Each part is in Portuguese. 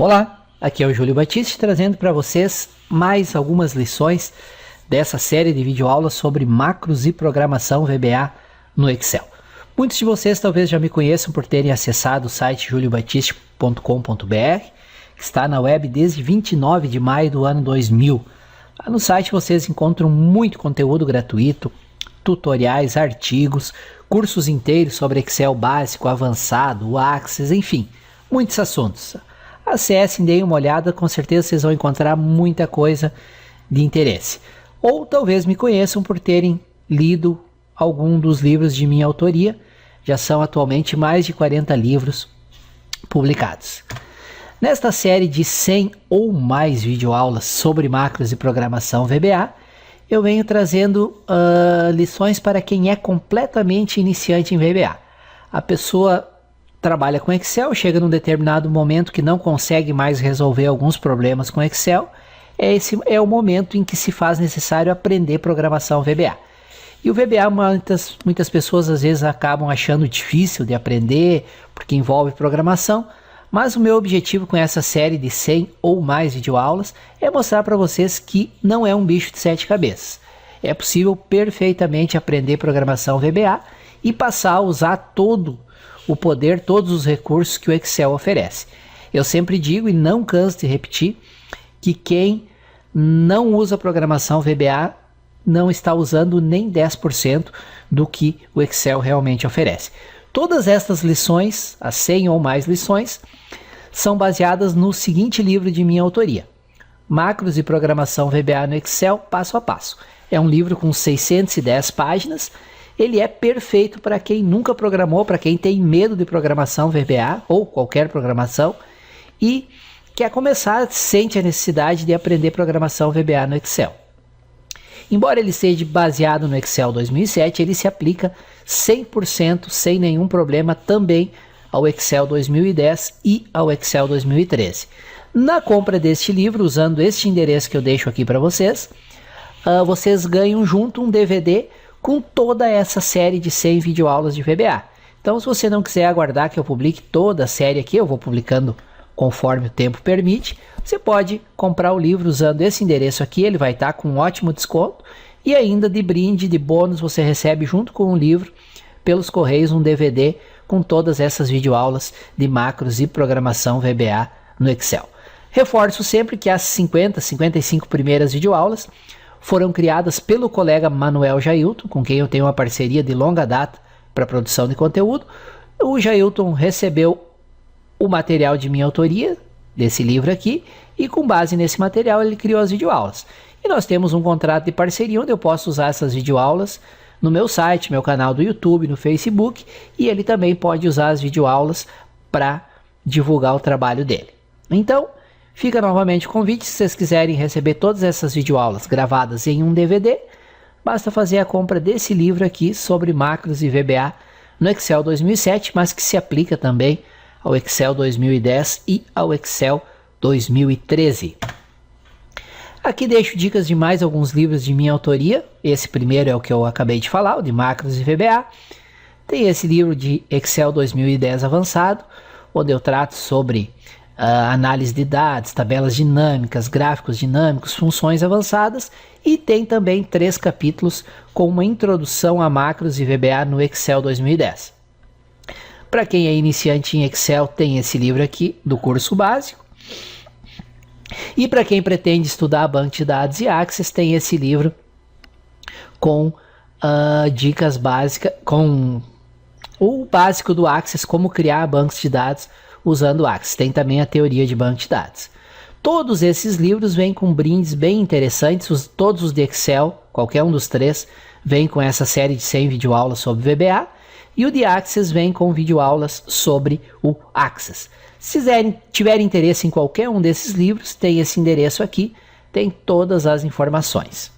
Olá, aqui é o Júlio Batista trazendo para vocês mais algumas lições dessa série de videoaulas sobre macros e programação VBA no Excel. Muitos de vocês talvez já me conheçam por terem acessado o site juliobatista.com.br, que está na web desde 29 de maio do ano 2000. Lá no site vocês encontram muito conteúdo gratuito, tutoriais, artigos, cursos inteiros sobre Excel básico, avançado, o Access, enfim, muitos assuntos. Acessem, deem uma olhada, com certeza vocês vão encontrar muita coisa de interesse. Ou talvez me conheçam por terem lido algum dos livros de minha autoria. Já são atualmente mais de 40 livros publicados. Nesta série de 100 ou mais videoaulas sobre macros e programação VBA, eu venho trazendo lições para quem é completamente iniciante em VBA. A pessoa trabalha com Excel, chega num determinado momento que não consegue mais resolver alguns problemas com Excel. Esse é o momento em que se faz necessário aprender programação VBA. E o VBA muitas pessoas às vezes acabam achando difícil de aprender porque envolve programação, mas o meu objetivo com essa série de 100 ou mais videoaulas é mostrar para vocês que não é um bicho de 7 cabeças. É possível perfeitamente aprender programação VBA e passar a usar todo o poder, todos os recursos que o Excel oferece. Eu sempre digo e não canso de repetir que quem não usa programação VBA não está usando nem 10% do que o Excel realmente oferece. Todas estas lições, as 100 ou mais lições, são baseadas no seguinte livro de minha autoria: Macros e Programação VBA no Excel, passo a passo. É um livro com 610 páginas. Ele é perfeito para quem nunca programou, para quem tem medo de programação VBA ou qualquer programação e quer começar, sente a necessidade de aprender programação VBA no Excel. Embora ele seja baseado no Excel 2007, ele se aplica 100% sem nenhum problema também ao Excel 2010 e ao Excel 2013. Na compra deste livro, usando este endereço que eu deixo aqui para vocês, vocês ganham junto um DVD com toda essa série de 100 videoaulas de VBA. Então, se você não quiser aguardar que eu publique toda a série aqui, eu vou publicando conforme o tempo permite, você pode comprar o livro usando esse endereço aqui, ele vai estar com um ótimo desconto, e ainda de brinde, de bônus, você recebe junto com o livro, pelos correios, um DVD com todas essas videoaulas de macros e programação VBA no Excel. Reforço sempre que as 55 primeiras videoaulas foram criadas pelo colega Manuel Jailton, com quem eu tenho uma parceria de longa data para produção de conteúdo. O Jailton recebeu o material de minha autoria, desse livro aqui, e com base nesse material ele criou as videoaulas. E nós temos um contrato de parceria onde eu posso usar essas videoaulas no meu site, meu canal do YouTube, no Facebook, e ele também pode usar as videoaulas para divulgar o trabalho dele. Então, fica novamente o convite, se vocês quiserem receber todas essas videoaulas gravadas em um DVD, basta fazer a compra desse livro aqui sobre macros e VBA no Excel 2007, mas que se aplica também ao Excel 2010 e ao Excel 2013. Aqui deixo dicas de mais alguns livros de minha autoria. Esse primeiro é o que eu acabei de falar, o de macros e VBA. Tem esse livro de Excel 2010 avançado, onde eu trato sobre análise de dados, tabelas dinâmicas, gráficos dinâmicos, funções avançadas, e tem também 3 capítulos com uma introdução a macros e VBA no Excel 2010. Para quem é iniciante em Excel, tem esse livro aqui do curso básico. E para quem pretende estudar banco de dados e Access, tem esse livro com dicas básicas, com o básico do Access, como criar bancos de dados usando o Access. Tem também a teoria de banco de dados. Todos esses livros vêm com brindes bem interessantes, todos os de Excel, qualquer um dos 3, vem com essa série de 100 videoaulas sobre VBA, e o de Access vem com videoaulas sobre o Access. Se tiverem interesse em qualquer um desses livros, tem esse endereço aqui, tem todas as informações.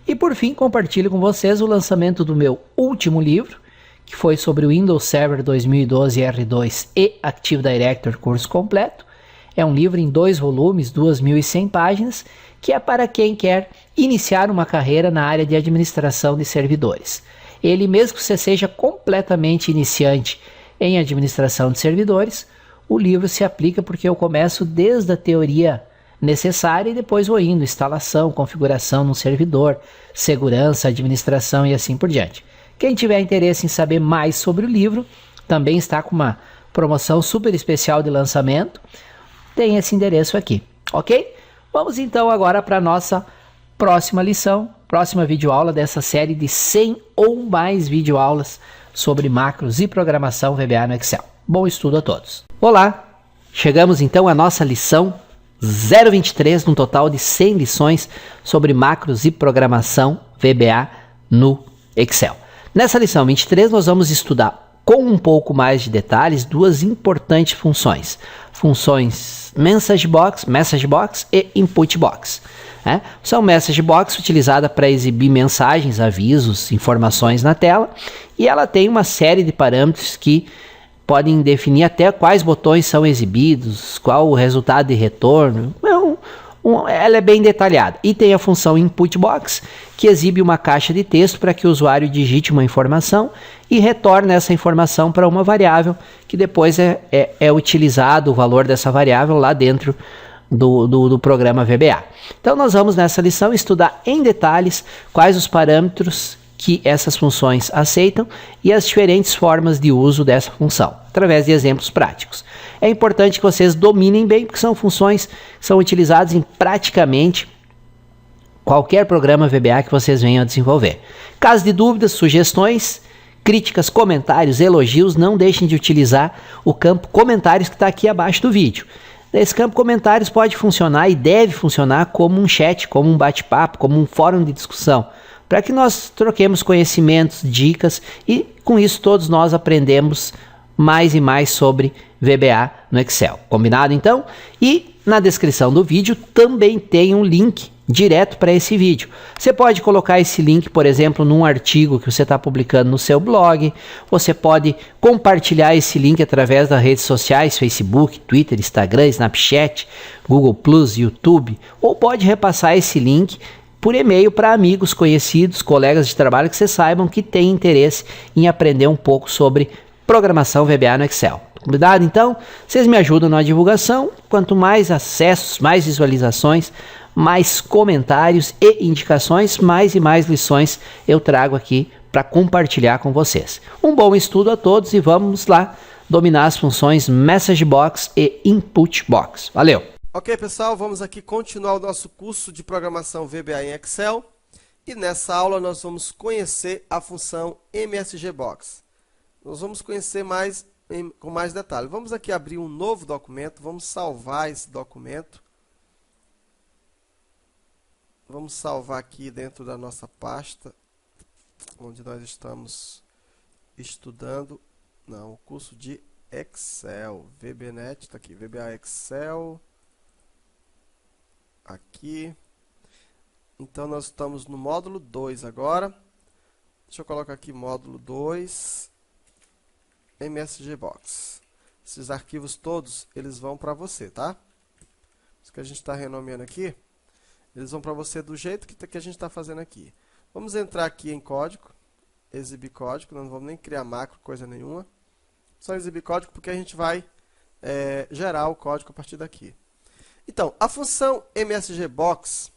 E por fim, compartilho com vocês o lançamento do meu último livro, que foi sobre o Windows Server 2012 R2 e Active Directory curso completo. É um livro em 2 volumes, 2.100 páginas, que é para quem quer iniciar uma carreira na área de administração de servidores. Ele, mesmo que você seja completamente iniciante em administração de servidores, o livro se aplica porque eu começo desde a teoria necessária e depois vou indo, instalação, configuração no servidor, segurança, administração e assim por diante. Quem tiver interesse em saber mais sobre o livro, também está com uma promoção super especial de lançamento, tem esse endereço aqui, ok? Vamos então agora para a nossa próxima lição, próxima videoaula dessa série de 100 ou mais videoaulas sobre macros e programação VBA no Excel. Bom estudo a todos. Olá, chegamos então à nossa lição 023, num total de 100 lições sobre macros e programação VBA no Excel. Nessa lição 23 nós vamos estudar com um pouco mais de detalhes duas importantes funções. Funções Message Box e Input Box. São Message Box utilizada para exibir mensagens, avisos, informações na tela, e ela tem uma série de parâmetros que podem definir até quais botões são exibidos, qual o resultado de retorno. Ela é bem detalhada. E tem a função Input Box, que exibe uma caixa de texto para que o usuário digite uma informação e retorne essa informação para uma variável, que depois é utilizado o valor dessa variável lá dentro do programa VBA. Então nós vamos nessa lição estudar em detalhes quais os parâmetros que essas funções aceitam e as diferentes formas de uso dessa função, através de exemplos práticos. É importante que vocês dominem bem, porque são funções que são utilizadas em praticamente qualquer programa VBA que vocês venham a desenvolver. Caso de dúvidas, sugestões, críticas, comentários, elogios, não deixem de utilizar o campo comentários que está aqui abaixo do vídeo. Esse campo comentários pode funcionar e deve funcionar como um chat, como um bate-papo, como um fórum de discussão, para que nós troquemos conhecimentos, dicas e com isso todos nós aprendemos mais e mais sobre VBA no Excel. Combinado então? E na descrição do vídeo também tem um link direto para esse vídeo. Você pode colocar esse link, por exemplo, num artigo que você está publicando no seu blog. Você pode compartilhar esse link através das redes sociais, Facebook, Twitter, Instagram, Snapchat, Google+, YouTube, ou pode repassar esse link por e-mail para amigos, conhecidos, colegas de trabalho que vocês saibam que têm interesse em aprender um pouco sobre programação VBA no Excel. Combinado? Então, vocês me ajudam na divulgação. Quanto mais acessos, mais visualizações, mais comentários e indicações, mais e mais lições eu trago aqui para compartilhar com vocês. Um bom estudo a todos e vamos lá dominar as funções Message Box e Input Box. Valeu! Ok, pessoal, vamos aqui continuar o nosso curso de programação VBA em Excel. E nessa aula nós vamos conhecer a função MSG Box. Nós vamos conhecer com mais detalhe. Vamos aqui abrir um novo documento, vamos salvar esse documento. Vamos salvar aqui dentro da nossa pasta, onde nós estamos estudando, o curso de Excel. VBNet, está aqui, VBA Excel. Aqui. Então, nós estamos no módulo 2 agora. Deixa eu colocar aqui módulo 2, MSG Box. Esses arquivos todos, eles vão para você, tá? Isso que a gente está renomeando aqui, eles vão para você do jeito que a gente está fazendo aqui. Vamos entrar aqui em código, exibir código, não vamos nem criar macro, coisa nenhuma. Só exibir código porque a gente vai gerar o código a partir daqui. Então, a função MSG Box,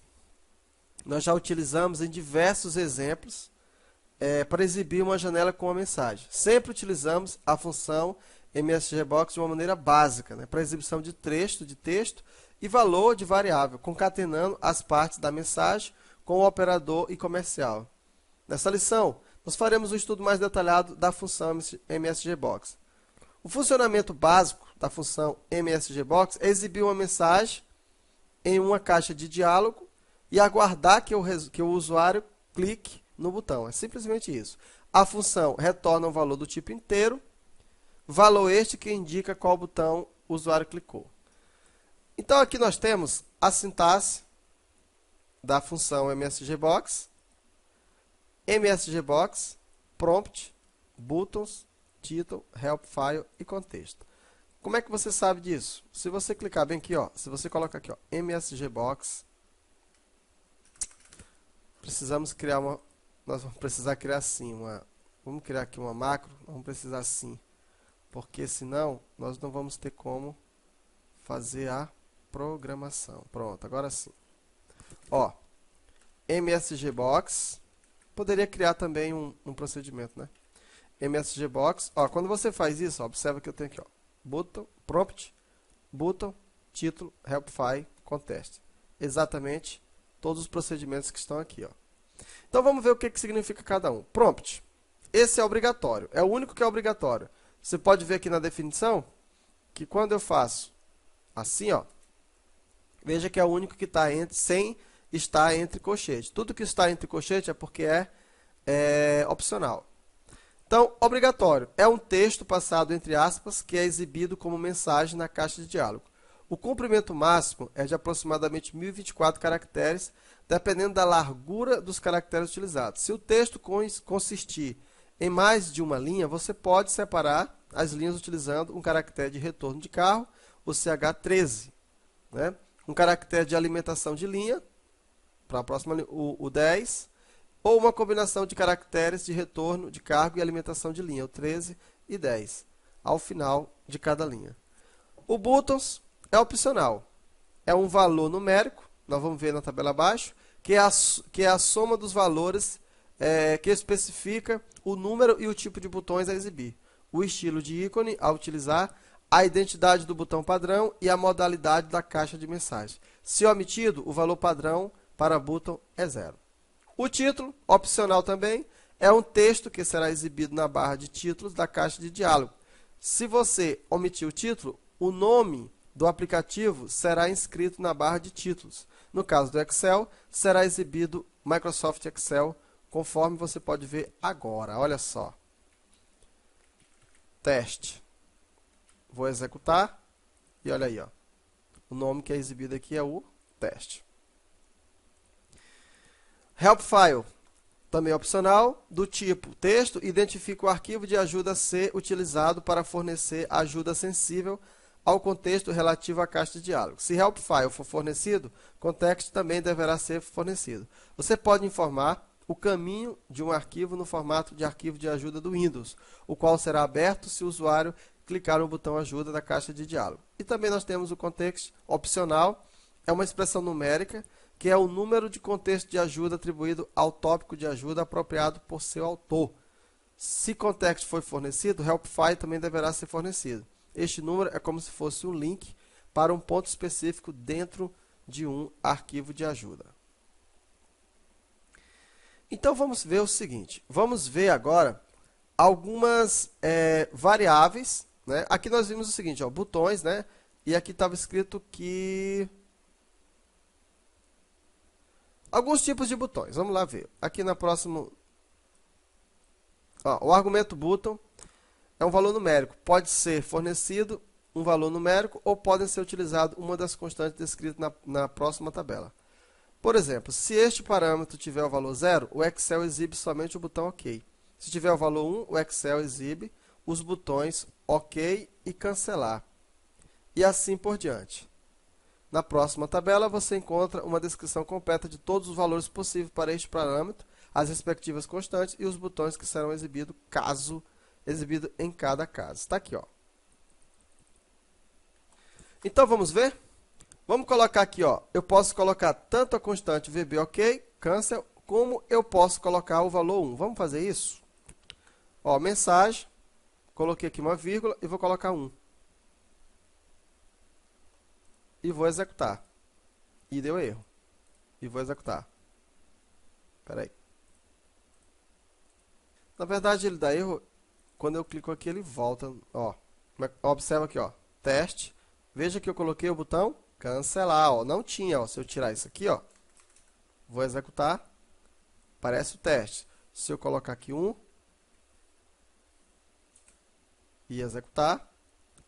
nós já utilizamos em diversos exemplos para exibir uma janela com uma mensagem. Sempre utilizamos a função MSG Box de uma maneira básica, para exibição de texto e valor de variável, concatenando as partes da mensagem com o operador e comercial. Nessa lição, nós faremos um estudo mais detalhado da função MSG Box. O funcionamento básico da função MSG Box é exibir uma mensagem em uma caixa de diálogo e aguardar que o usuário clique no botão. É simplesmente isso. A função retorna um valor do tipo inteiro, valor este que indica qual botão o usuário clicou. Então, aqui nós temos a sintaxe da função MSG Box, prompt, buttons, title, help file e contexto. Como é que você sabe disso? Se você clicar bem aqui, se você colocar aqui, MSG Box, nós vamos precisar criar assim, vamos criar aqui uma macro, vamos precisar assim, porque senão nós não vamos ter como fazer a programação. Pronto, agora sim. Ó, MSGBox, poderia criar também um procedimento, né? MSGBox, ó, quando você faz isso, ó, observa que eu tenho aqui, ó, button, prompt, button, título, helpfile, contest. Exatamente todos os procedimentos que estão aqui, ó. Então vamos ver o que significa cada um. Prompt, esse é obrigatório, é o único que é obrigatório. Você pode ver aqui na definição que quando eu faço assim, ó, veja que é o único que está sem estar entre colchetes. Tudo que está entre colchetes é porque é opcional. Então, obrigatório é um texto passado entre aspas que é exibido como mensagem na caixa de diálogo. O comprimento máximo é de aproximadamente 1024 caracteres, dependendo da largura dos caracteres utilizados. Se o texto consistir em mais de uma linha, você pode separar as linhas utilizando um caractere de retorno de carro, o CH13, né? Um caractere de alimentação de linha, para a próxima linha, o 10, ou uma combinação de caracteres de retorno de cargo e alimentação de linha, o 13 e 10, ao final de cada linha. O buttons é opcional, é um valor numérico, nós vamos ver na tabela abaixo, que é a soma dos valores que especifica o número e o tipo de botões a exibir, o estilo de ícone a utilizar, a identidade do botão padrão e a modalidade da caixa de mensagem. Se omitido, o valor padrão para button é 0. O título, opcional também, é um texto que será exibido na barra de títulos da caixa de diálogo. Se você omitir o título, o nome do aplicativo será inscrito na barra de títulos. No caso do Excel, será exibido Microsoft Excel, conforme você pode ver agora. Olha só. Teste. Vou executar e olha aí, ó. O nome que é exibido aqui é o teste. Help file, também opcional, do tipo texto, identifica o arquivo de ajuda a ser utilizado para fornecer ajuda sensível ao contexto relativo à caixa de diálogo. Se help file for fornecido, context também deverá ser fornecido. Você pode informar o caminho de um arquivo no formato de arquivo de ajuda do Windows, o qual será aberto se o usuário clicar no botão ajuda da caixa de diálogo. E também nós temos o context opcional, é uma expressão numérica, que é o número de contexto de ajuda atribuído ao tópico de ajuda apropriado por seu autor. Se context foi fornecido, help file também deverá ser fornecido. Este número é como se fosse um link para um ponto específico dentro de um arquivo de ajuda. Então vamos ver o seguinte, vamos ver agora algumas variáveis, né? Aqui nós vimos o seguinte, ó, botões, né? E aqui estava escrito que alguns tipos de botões, vamos lá ver. Aqui na próxima, ó, o argumento button é um valor numérico. Pode ser fornecido um valor numérico ou podem ser utilizado uma das constantes descritas na próxima tabela. Por exemplo, se este parâmetro tiver o valor 0, o Excel exibe somente o botão OK. Se tiver o valor 1, o Excel exibe os botões OK e cancelar. E assim por diante. Na próxima tabela, você encontra uma descrição completa de todos os valores possíveis para este parâmetro, as respectivas constantes e os botões que serão exibidos em cada caso. Está aqui, ó. Então, vamos ver? Vamos colocar aqui, ó. Eu posso colocar tanto a constante VB OK, cancel, como eu posso colocar o valor 1. Vamos fazer isso? Ó, mensagem, coloquei aqui uma vírgula e vou colocar 1. E vou executar. E deu erro. E vou executar. Espera aí. Na verdade, ele dá erro. Quando eu clico aqui, ele volta. Ó, observa aqui, ó. Teste. Veja que eu coloquei o botão cancelar. Ó. Não tinha. Ó. Se eu tirar isso aqui, ó, vou executar. Aparece o teste. Se eu colocar aqui 1 e executar,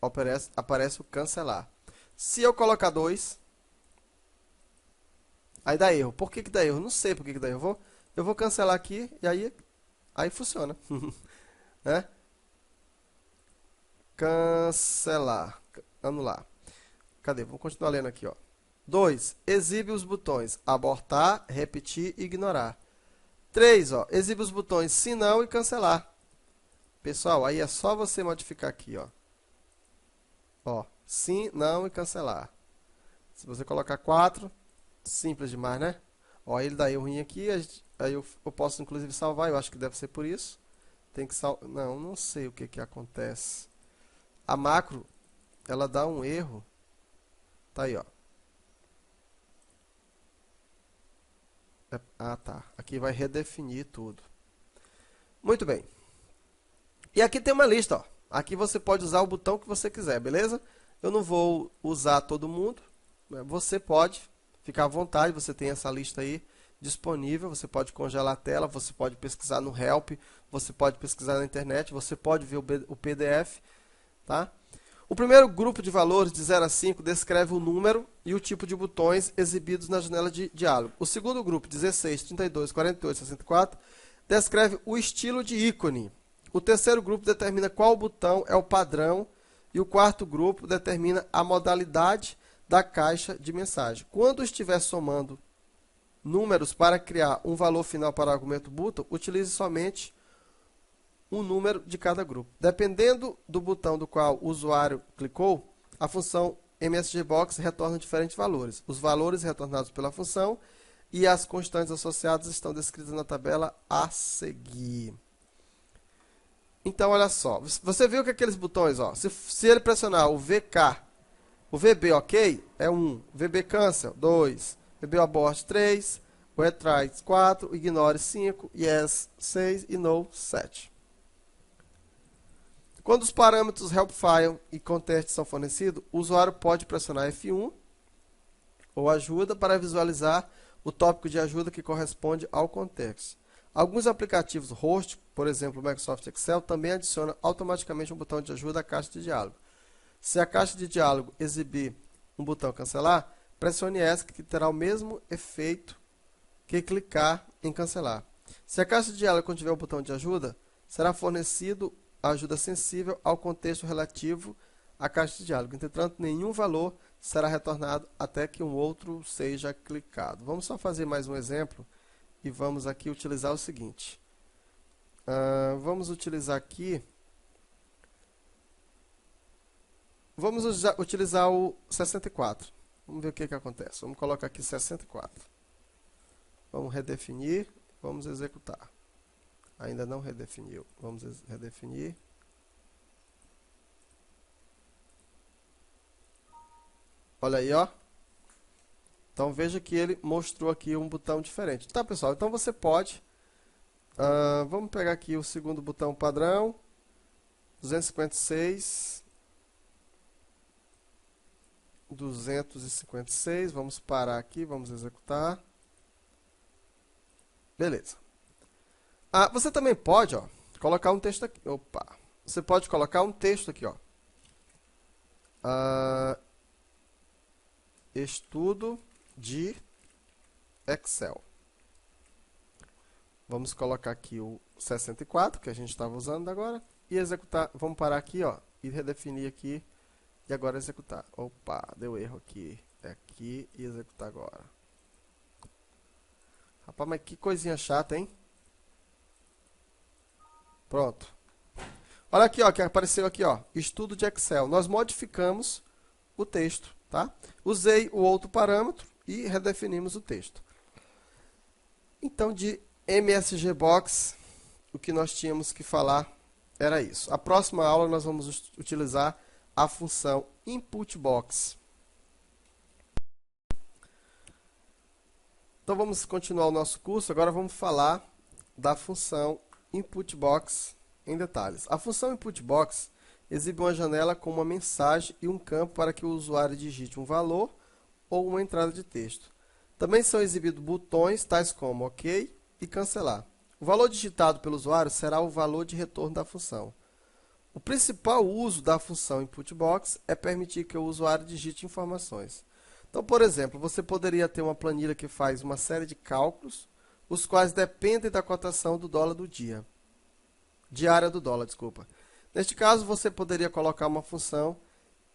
aparece o cancelar. Se eu colocar 2, aí dá erro. Por que dá erro? Não sei por que dá erro. Eu vou cancelar aqui e aí funciona. Né? Cancelar. Anular. Cadê? Vou continuar lendo aqui. 2. Exibe os botões abortar, repetir e ignorar. 3. Exibe os botões se não e cancelar. Pessoal, aí é só você modificar aqui. Ó. Ó, sim, não e cancelar. Se você colocar 4, simples demais, né? Ó, ele dá erro ruim aqui, aí eu posso inclusive salvar, eu acho que deve ser por isso. Tem que salvar. Não sei o que acontece. A macro, ela dá um erro. Tá aí, ó. Ah, tá. Aqui vai redefinir tudo. Muito bem. E aqui tem uma lista, ó. Aqui você pode usar o botão que você quiser, beleza? Eu não vou usar todo mundo. Você pode ficar à vontade, você tem essa lista aí disponível. Você pode congelar a tela, você pode pesquisar no Help, você pode pesquisar na internet, você pode ver o PDF, tá? O primeiro grupo de valores, de 0 a 5, descreve o número e o tipo de botões exibidos na janela de diálogo. O segundo grupo, 16, 32, 48, 64, descreve o estilo de ícone. O terceiro grupo determina qual botão é o padrão e o quarto grupo determina a modalidade da caixa de mensagem. Quando estiver somando números para criar um valor final para o argumento button, utilize somente um número de cada grupo. Dependendo do botão do qual o usuário clicou, a função MSGBox retorna diferentes valores. Os valores retornados pela função e as constantes associadas estão descritas na tabela a seguir. Então, olha só. Você viu que aqueles botões, ó, se ele pressionar o VK, o VB OK é 1, VB Cancel 2, VB Abort 3, o Retry 4, Ignore 5, Yes 6 e No 7. Quando os parâmetros helpFile e contest são fornecidos, o usuário pode pressionar F1 ou ajuda para visualizar o tópico de ajuda que corresponde ao contexto. Alguns aplicativos host, por exemplo, o Microsoft Excel, também adicionam automaticamente um botão de ajuda à caixa de diálogo. Se a caixa de diálogo exibir um botão cancelar, pressione ESC, que terá o mesmo efeito que clicar em cancelar. Se a caixa de diálogo contiver o botão de ajuda, será fornecido a ajuda sensível ao contexto relativo à caixa de diálogo. Entretanto, nenhum valor será retornado até que um outro seja clicado. Vamos só fazer mais um exemplo e vamos aqui utilizar o seguinte. Vamos utilizar aqui... Vamos utilizar o 64. Vamos ver o que acontece. Vamos colocar aqui 64. Vamos redefinir. Vamos executar. Ainda não redefiniu. Vamos redefinir. Olha aí, ó. Então veja que ele mostrou aqui um botão diferente. Tá, pessoal? Então você pode... vamos pegar aqui o segundo botão padrão. 256. 256. Vamos parar aqui. Vamos executar. Beleza. Você também pode, ó, colocar um texto aqui. Opa! Você pode colocar um texto aqui, ó. Estudo de Excel. Vamos colocar aqui o 64, que a gente estava usando agora, e executar. Vamos parar aqui, ó, e redefinir aqui, e agora executar. Opa, deu erro aqui. É aqui e executar agora. Rapaz, mas que coisinha chata, hein? Pronto. Olha aqui, ó, que apareceu aqui, ó, estudo de Excel. Nós modificamos o texto, tá? Usei o outro parâmetro e redefinimos o texto. Então, de MSGBox, o que nós tínhamos que falar era isso. A próxima aula nós vamos utilizar a função InputBox. Então, vamos continuar o nosso curso. Agora vamos falar da função InputBox em detalhes. A função InputBox exibe uma janela com uma mensagem e um campo para que o usuário digite um valor ou uma entrada de texto. Também são exibidos botões tais como OK e cancelar. O valor digitado pelo usuário será o valor de retorno da função. O principal uso da função InputBox é permitir que o usuário digite informações. Então, por exemplo, você poderia ter uma planilha que faz uma série de cálculos, os quais dependem da cotação do dólar do dia. Diária do dólar, desculpa. Neste caso, você poderia colocar uma função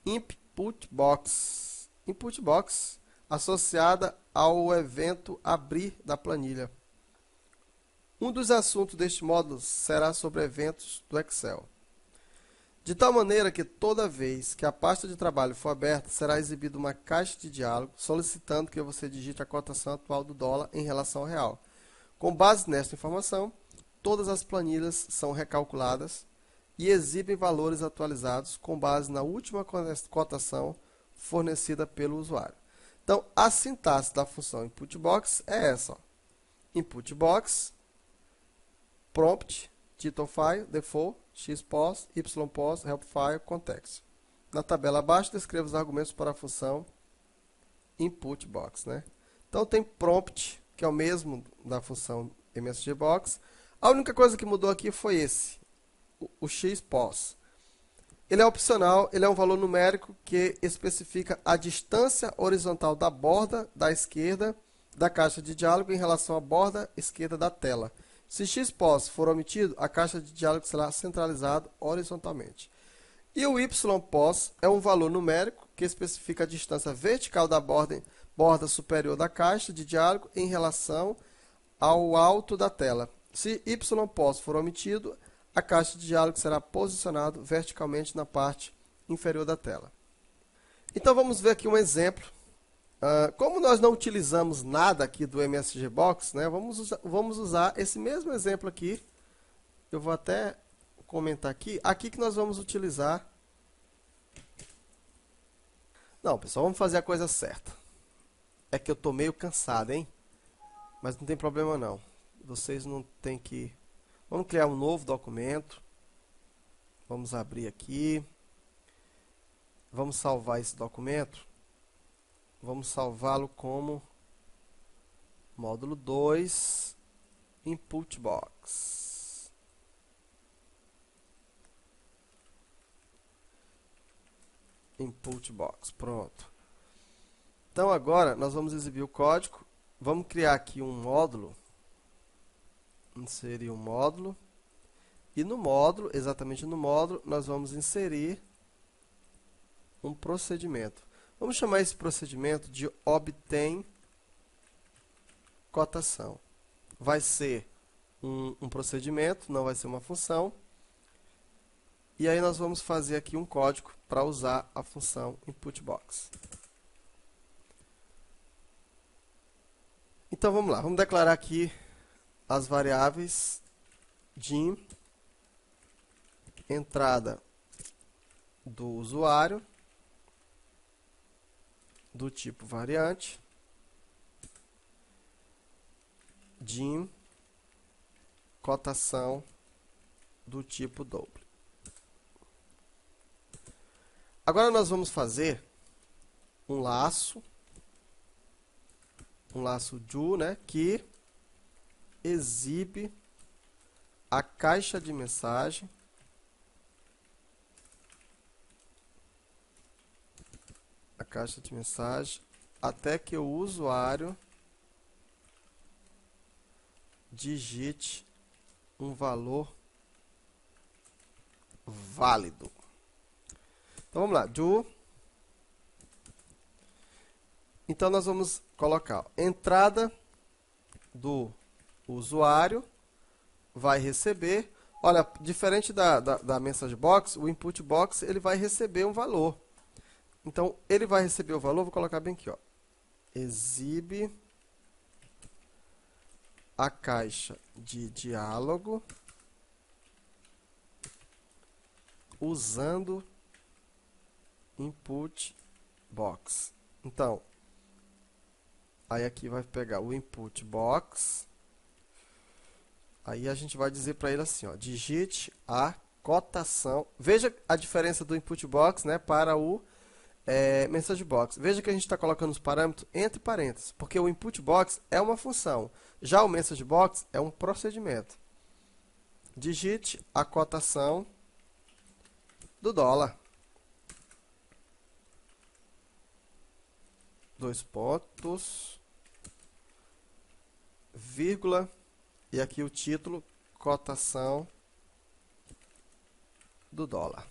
InputBox associada ao evento abrir da planilha. Um dos assuntos deste módulo será sobre eventos do Excel. De tal maneira que toda vez que a pasta de trabalho for aberta, será exibida uma caixa de diálogo solicitando que você digite a cotação atual do dólar em relação ao real. Com base nesta informação, todas as planilhas são recalculadas e exibem valores atualizados com base na última cotação fornecida pelo usuário. Então, a sintaxe da função inputBox é essa. Ó. InputBox, prompt, title file, default, xpos, ypos, help file, context. Na tabela abaixo, descreva os argumentos para a função inputBox. Né? Então, tem prompt, que é o mesmo da função msgbox. A única coisa que mudou aqui foi esse, o xpos. Ele é opcional, ele é um valor numérico que especifica a distância horizontal da borda da esquerda da caixa de diálogo em relação à borda esquerda da tela. Se xpos for omitido, a caixa de diálogo será centralizada horizontalmente. E o ypos é um valor numérico que especifica a distância vertical da borda superior da caixa de diálogo em relação ao alto da tela. Se ypos for omitido, a caixa de diálogo será posicionada verticalmente na parte inferior da tela. Então vamos ver aqui um exemplo. Como nós não utilizamos nada aqui do MSGBox, né, vamos usar esse mesmo exemplo aqui. Eu vou até comentar aqui. Aqui que nós vamos utilizar. Não, pessoal, vamos fazer a coisa certa. É que eu estou meio cansado, hein? Mas não tem problema não. Vocês não têm que... Vamos criar um novo documento. Vamos abrir aqui. Vamos salvar esse documento. Vamos salvá-lo como módulo 2, inputBox. InputBox, pronto. Então agora nós vamos exibir o código. Vamos criar aqui um módulo. Inserir um módulo. E no módulo, exatamente no módulo, nós vamos inserir um procedimento. Vamos chamar esse procedimento de obtém cotação. Vai ser um procedimento, não vai ser uma função. E aí nós vamos fazer aqui um código para usar a função inputBox. Então vamos lá, vamos declarar aqui as variáveis de entrada do usuário, do tipo variante, dim, cotação do tipo double. Agora nós vamos fazer um laço do, né, que exibe a caixa de mensagem até que o usuário digite um valor válido. Então vamos lá, do. Então nós vamos colocar ó, entrada do usuário vai receber. Olha, diferente da message box, o input box ele vai receber um valor. Então, ele vai receber o valor, vou colocar bem aqui, ó. Exibe a caixa de diálogo usando input box. Então, aí aqui vai pegar o input box. Aí a gente vai dizer para ele assim, ó, digite a cotação. Veja a diferença do input box, né, para o message box. Veja que a gente está colocando os parâmetros entre parênteses, porque o input box é uma função, já o message box é um procedimento. Digite a cotação do dólar. Dois pontos, vírgula, e aqui o título, cotação do dólar.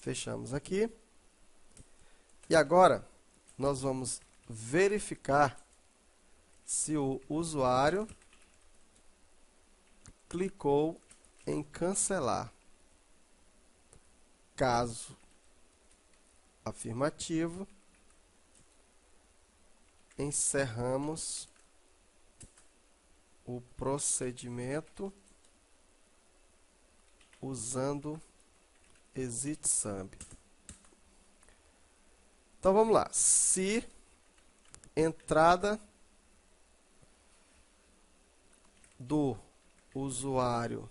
Fechamos aqui. E agora, nós vamos verificar se o usuário clicou em cancelar. Caso afirmativo, encerramos o procedimento usando ExitSum. Então vamos lá. Se entrada do usuário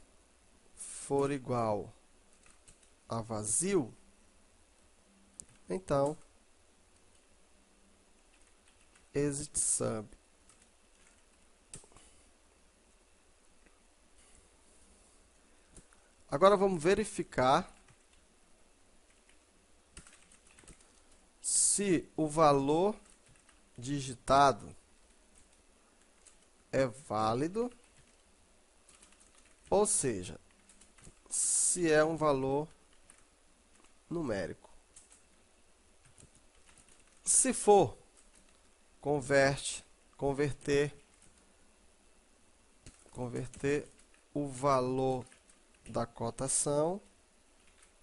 for igual a vazio, então ExitSum. Agora vamos verificar se o valor digitado é válido, ou seja, se é um valor numérico. Se for, converter o valor da cotação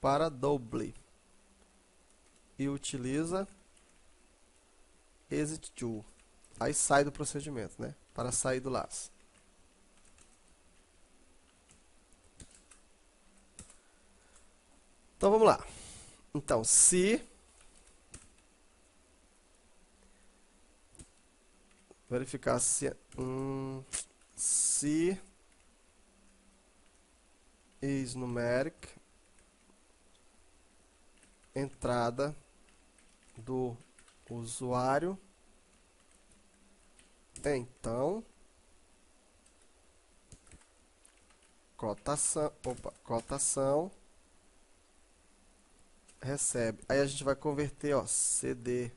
para double e utiliza ExitTo. Aí sai do procedimento, né? Para sair do laço. Então vamos lá. Então, se verificar se is numeric, entrada do usuário, então cotação recebe. Aí a gente vai converter, ó, CD,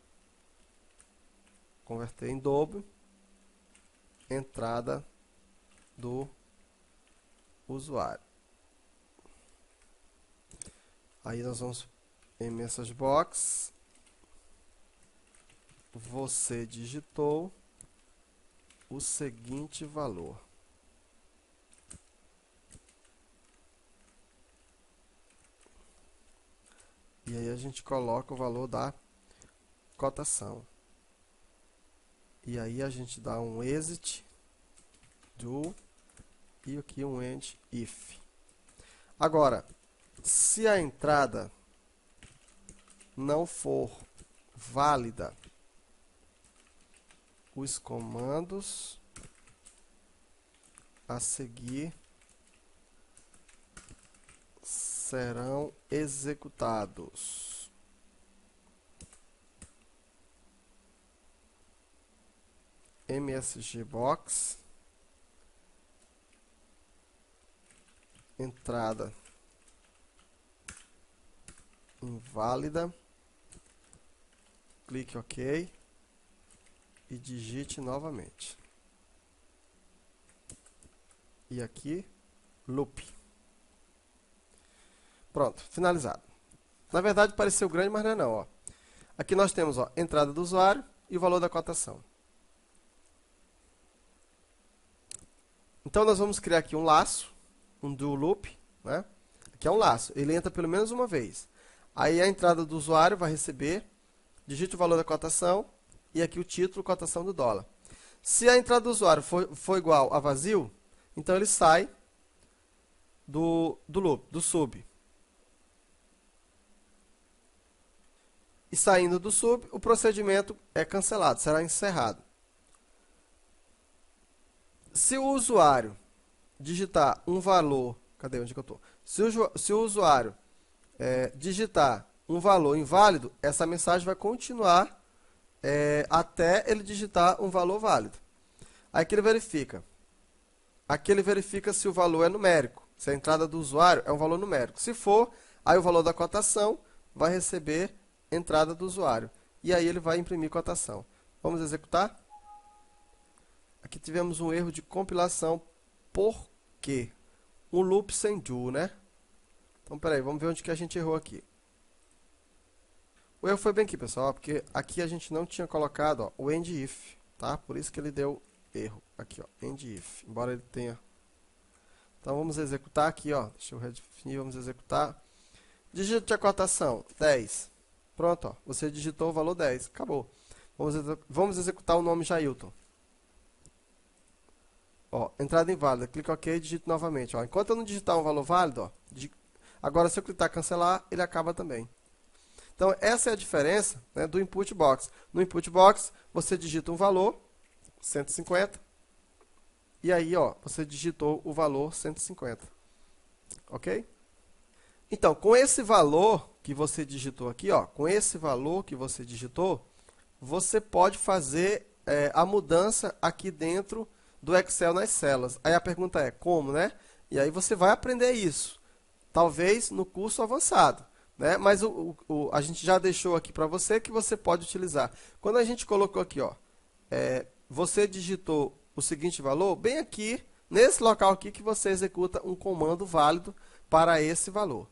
converter em dobro, entrada do usuário. Aí nós vamos em message box, você digitou o seguinte valor. E aí a gente coloca o valor da cotação. E aí a gente dá um exit do e aqui um end if. Agora, se a entrada não for válida, os comandos a seguir serão executados. MSGBox, entrada inválida, clique OK e digite novamente. E aqui, loop. Pronto, finalizado. Na verdade pareceu grande, mas não é não, ó. Aqui nós temos, ó, entrada do usuário e o valor da cotação. Então nós vamos criar aqui um laço, um do loop, né? Aqui é um laço, ele entra pelo menos uma vez. Aí a entrada do usuário vai receber, digite o valor da cotação e aqui o título, cotação do dólar. Se a entrada do usuário for igual a vazio, então ele sai do loop, do sub. E saindo do sub, o procedimento é cancelado, será encerrado. Se o usuário digitar um valor, cadê onde que eu estou? Se o usuário digitar um valor inválido, essa mensagem vai continuar até ele digitar um valor válido. Aí que ele verifica. Aqui ele verifica se o valor é numérico, se a entrada do usuário é um valor numérico. Se for, aí o valor da cotação vai receber entrada do usuário. E aí ele vai imprimir cotação. Vamos executar? Aqui tivemos um erro de compilação. Por quê? Um loop sem do, né? Então, peraí, vamos ver onde que a gente errou aqui. O erro foi bem aqui, pessoal, porque aqui a gente não tinha colocado, ó, o end if, tá? Por isso que ele deu erro. Aqui, ó, end if. Embora ele tenha Então vamos executar aqui, ó. Deixa eu redefinir, vamos executar. Dígito de cotação, 10. Pronto, ó. Você digitou o valor 10. Acabou. Vamos executar o nome Jailton. Ó, entrada inválida. Clica OK e digito novamente. Ó. Enquanto eu não digitar um valor válido, ó, agora se eu clicar cancelar, ele acaba também. Então, essa é a diferença, né, do Input Box. No Input Box, você digita um valor, 150. E aí, ó, você digitou o valor 150. Ok? Então, com esse valor que você digitou aqui, ó, com esse valor que você digitou, você pode fazer a mudança aqui dentro do Excel nas células. Aí a pergunta é, como, né? E aí você vai aprender isso, talvez no curso avançado, né? Mas a gente já deixou aqui para você que você pode utilizar. Quando a gente colocou aqui, ó, você digitou o seguinte valor, bem aqui, nesse local aqui que você executa um comando válido para esse valor.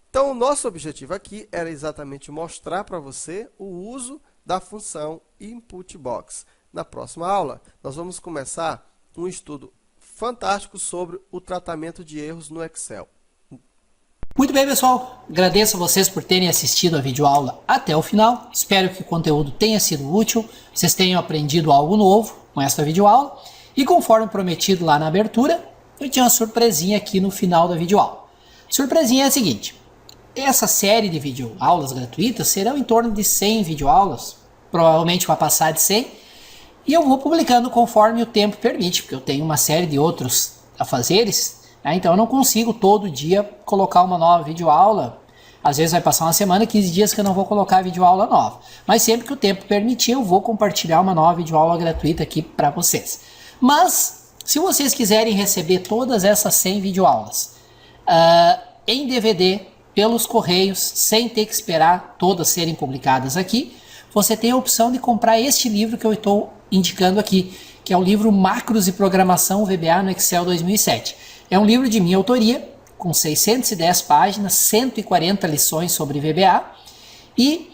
Então, o nosso objetivo aqui era exatamente mostrar para você o uso da função InputBox. Na próxima aula, nós vamos começar um estudo fantástico sobre o tratamento de erros no Excel. Muito bem, pessoal. Agradeço a vocês por terem assistido a videoaula até o final. Espero que o conteúdo tenha sido útil, vocês tenham aprendido algo novo com esta videoaula. E conforme prometido lá na abertura, eu tinha uma surpresinha aqui no final da videoaula. A surpresinha é a seguinte. Essa série de videoaulas gratuitas serão em torno de 100 videoaulas, provavelmente vai passar de 100, e eu vou publicando conforme o tempo permite, porque eu tenho uma série de outros afazeres, né? Então eu não consigo todo dia colocar uma nova videoaula, às vezes vai passar uma semana, 15 dias que eu não vou colocar videoaula nova, mas sempre que o tempo permitir eu vou compartilhar uma nova videoaula gratuita aqui para vocês. Mas, se vocês quiserem receber todas essas 100 videoaulas em DVD, pelos correios, sem ter que esperar todas serem publicadas aqui, você tem a opção de comprar este livro que eu estou indicando aqui, que é o livro Macros e Programação VBA no Excel 2007. É um livro de minha autoria, com 610 páginas, 140 lições sobre VBA, e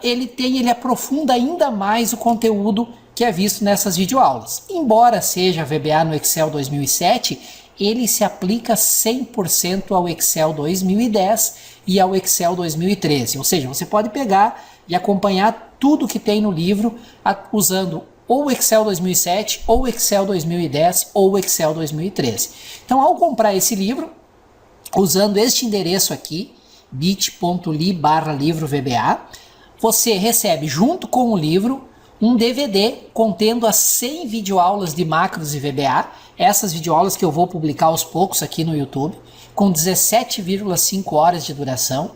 ele aprofunda ainda mais o conteúdo que é visto nessas videoaulas. Embora seja VBA no Excel 2007, ele se aplica 100% ao Excel 2010 e ao Excel 2013. Ou seja, você pode pegar e acompanhar tudo que tem no livro usando ou o Excel 2007, ou o Excel 2010, ou o Excel 2013. Então, ao comprar esse livro, usando este endereço aqui, bit.ly/livro VBA, você recebe junto com o livro um DVD contendo as 100 videoaulas de macros e VBA, essas videoaulas que eu vou publicar aos poucos aqui no YouTube, com 17,5 horas de duração.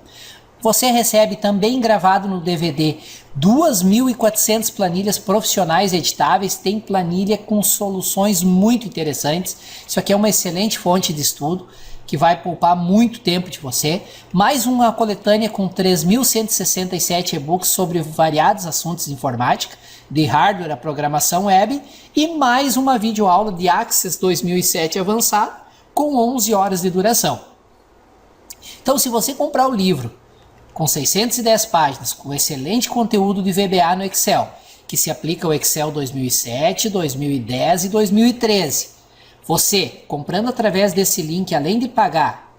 Você recebe também gravado no DVD 2.400 planilhas profissionais editáveis, tem planilha com soluções muito interessantes. Isso aqui é uma excelente fonte de estudo, que vai poupar muito tempo de você, mais uma coletânea com 3.167 e-books sobre variados assuntos de informática, de hardware a programação web, e mais uma videoaula de Access 2007 avançado, com 11 horas de duração. Então, se você comprar o livro com 610 páginas, com excelente conteúdo de VBA no Excel, que se aplica ao Excel 2007, 2010 e 2013, você, comprando através desse link, além de pagar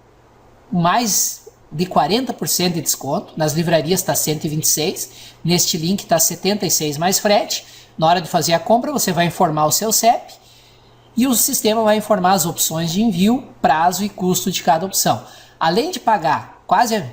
mais de 40% de desconto, nas livrarias está 126, neste link está 76 mais frete. Na hora de fazer a compra, você vai informar o seu CEP e o sistema vai informar as opções de envio, prazo e custo de cada opção. Além de pagar quase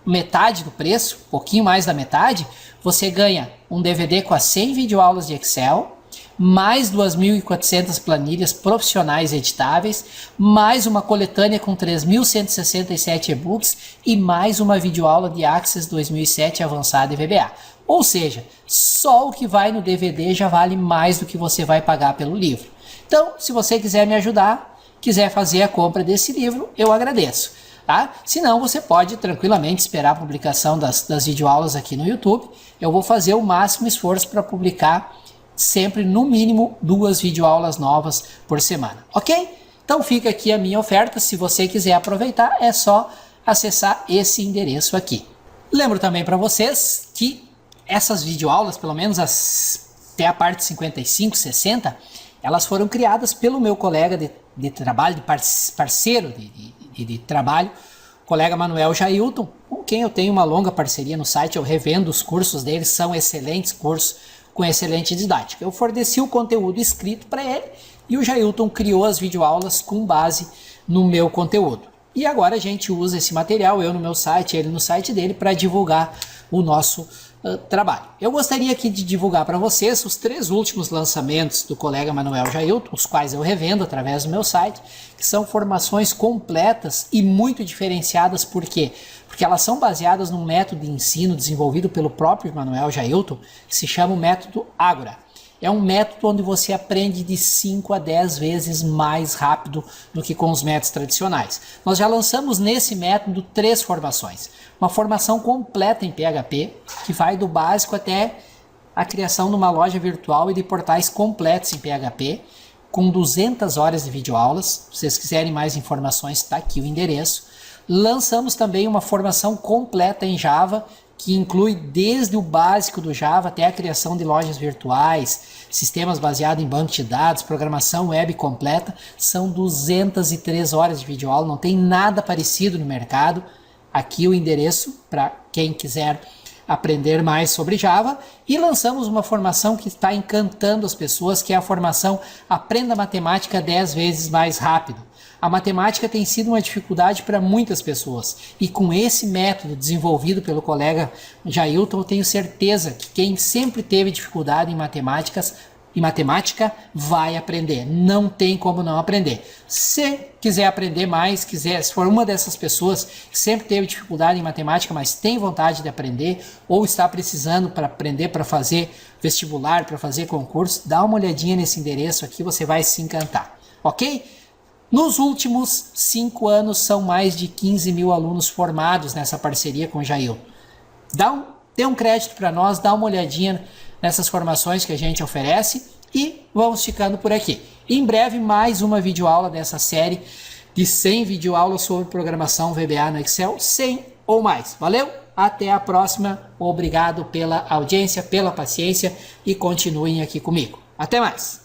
metade do preço, um pouquinho mais da metade, você ganha um DVD com as 100 videoaulas de Excel, mais 2.400 planilhas profissionais editáveis, mais uma coletânea com 3.167 e-books e mais uma videoaula de Access 2007 avançada e VBA. Ou seja, só o que vai no DVD já vale mais do que você vai pagar pelo livro. Então, se você quiser me ajudar, quiser fazer a compra desse livro, eu agradeço. Tá? Se não, você pode tranquilamente esperar a publicação das videoaulas aqui no YouTube. Eu vou fazer o máximo esforço para publicar sempre no mínimo 2 videoaulas novas por semana, ok? Então fica aqui a minha oferta, se você quiser aproveitar é só acessar esse endereço aqui. Lembro também para vocês que essas videoaulas, pelo menos até a parte 55, 60, elas foram criadas pelo meu colega de de trabalho, de parceiro de trabalho, o colega Manuel Jailton, com quem eu tenho uma longa parceria no site. Eu revendo os cursos deles, são excelentes cursos com excelente didática. Eu forneci o conteúdo escrito para ele e o Jailton criou as videoaulas com base no meu conteúdo. E agora a gente usa esse material, eu no meu site, ele no site dele, para divulgar o nosso trabalho. Eu gostaria aqui de divulgar para vocês os 3 últimos lançamentos do colega Manuel Jailton, os quais eu revendo através do meu site, que são formações completas e muito diferenciadas. Por quê? Porque elas são baseadas num método de ensino desenvolvido pelo próprio Manuel Jailton, que se chama o método Ágora. É um método onde você aprende de 5 a 10 vezes mais rápido do que com os métodos tradicionais. Nós já lançamos nesse método 3 formações. Uma formação completa em PHP, que vai do básico até a criação de uma loja virtual e de portais completos em PHP, com 200 horas de videoaulas. Se vocês quiserem mais informações, está aqui o endereço. Lançamos também uma formação completa em Java, que inclui desde o básico do Java até a criação de lojas virtuais, sistemas baseados em banco de dados, programação web completa. São 203 horas de videoaula, não tem nada parecido no mercado. Aqui o endereço para quem quiser aprender mais sobre Java. E lançamos uma formação que está encantando as pessoas, que é a formação Aprenda Matemática 10 vezes mais rápido. A matemática tem sido uma dificuldade para muitas pessoas, e com esse método desenvolvido pelo colega Jailton, eu tenho certeza que quem sempre teve dificuldade em matemática vai aprender. Não tem como não aprender. Se quiser aprender mais, se for uma dessas pessoas que sempre teve dificuldade em matemática, mas tem vontade de aprender, ou está precisando para aprender para fazer vestibular, para fazer concurso, dá uma olhadinha nesse endereço aqui, você vai se encantar, ok? Nos últimos 5 anos, são mais de 15 mil alunos formados nessa parceria com o Jailton. Dê um crédito para nós, dá uma olhadinha nessas formações que a gente oferece e vamos ficando por aqui. Em breve, mais uma videoaula dessa série de 100 videoaulas sobre programação VBA no Excel, 100 ou mais. Valeu? Até a próxima. Obrigado pela audiência, pela paciência e continuem aqui comigo. Até mais!